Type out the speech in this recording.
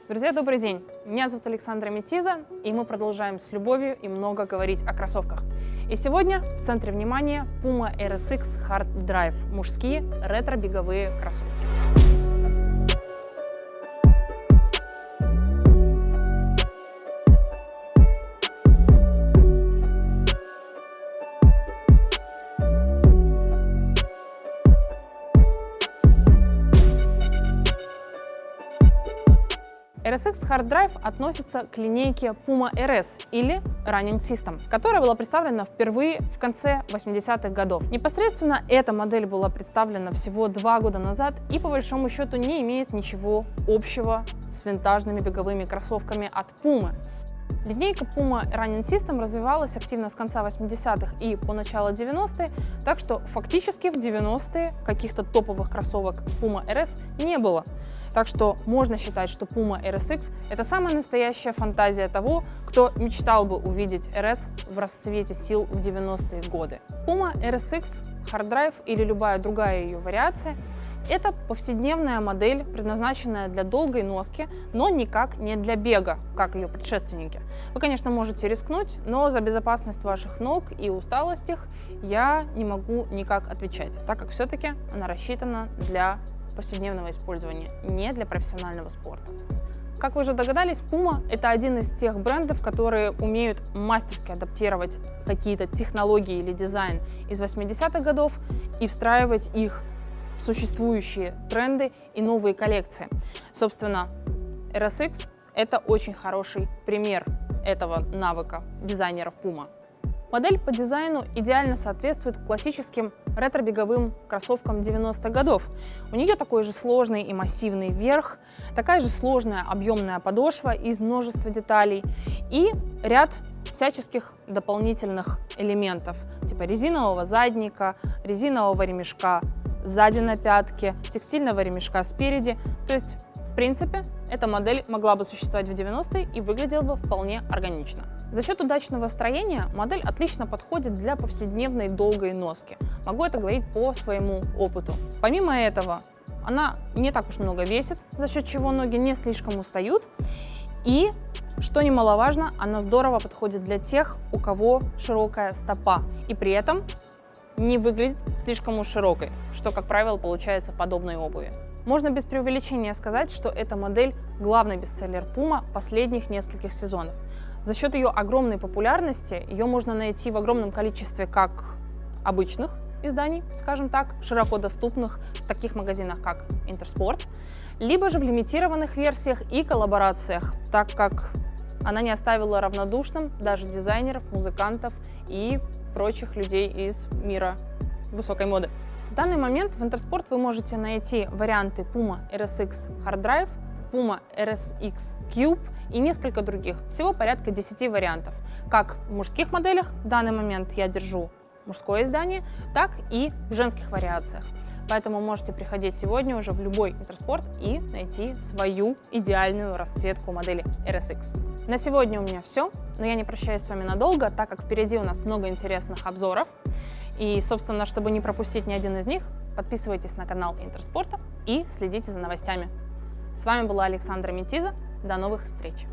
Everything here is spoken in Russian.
Друзья, добрый день! Меня зовут Александра Метиза, и мы продолжаем с любовью и много говорить о кроссовках. И сегодня в центре внимания Puma RS-X Hard Drive – мужские ретро-беговые кроссовки. RS-X Hard Drive относится к линейке Puma RS или Running System, которая была представлена впервые в конце 80-х годов. Непосредственно эта модель была представлена всего 2 года назад и по большому счету не имеет ничего общего с винтажными беговыми кроссовками от Puma. Линейка Puma Running System развивалась активно с конца 80-х и по началу 90-е, так что фактически в 90-е каких-то топовых кроссовок Puma RS не было. Так что можно считать, что Puma RS-X – это самая настоящая фантазия того, кто мечтал бы увидеть RS в расцвете сил в 90-е годы. Puma RS-X, Hard Drive или любая другая ее вариация – это повседневная модель, предназначенная для долгой носки, но никак не для бега, как ее предшественники. Вы, конечно, можете рискнуть, но за безопасность ваших ног и усталость их я не могу никак отвечать, так как все-таки она рассчитана для повседневного использования, не для профессионального спорта. Как вы уже догадались, Puma – это один из тех брендов, которые умеют мастерски адаптировать какие-то технологии или дизайн из 80-х годов и встраивать их в существующие тренды и новые коллекции. Собственно, RS-X – это очень хороший пример этого навыка дизайнеров Puma. Модель по дизайну идеально соответствует классическим ретро-беговым кроссовкам 90-х годов. У нее такой же сложный и массивный верх, такая же сложная объемная подошва из множества деталей и ряд всяческих дополнительных элементов, типа резинового задника, резинового ремешка сзади на пятке, текстильного ремешка спереди. То есть, в принципе, эта модель могла бы существовать в 90-е и выглядела бы вполне органично. За счет удачного строения модель отлично подходит для повседневной долгой носки. Могу это говорить по своему опыту. Помимо этого, она не так уж много весит, за счет чего ноги не слишком устают. И, что немаловажно, она здорово подходит для тех, у кого широкая стопа. И при этом не выглядит слишком уж широкой, что, как правило, получается в подобной обуви. Можно без преувеличения сказать, что эта модель – главный бестселлер Puma последних нескольких сезонов. За счет ее огромной популярности ее можно найти в огромном количестве как обычных изданий, скажем так, широко доступных в таких магазинах, как Интерспорт, либо же в лимитированных версиях и коллаборациях, так как она не оставила равнодушным даже дизайнеров, музыкантов и прочих людей из мира высокой моды. В данный момент в Интерспорт вы можете найти варианты Puma RS-X Hard Drive, Puma RS-X Cube и несколько других. Всего порядка 10 вариантов. Как в мужских моделях, в данный момент я держу мужское издание, так и в женских вариациях. Поэтому можете приходить сегодня уже в любой Интерспорт и найти свою идеальную расцветку модели RS-X. На сегодня у меня все, но я не прощаюсь с вами надолго, так как впереди у нас много интересных обзоров. И, собственно, чтобы не пропустить ни один из них, подписывайтесь на канал Интерспорта и следите за новостями. С вами была Александра Метиза. До новых встреч!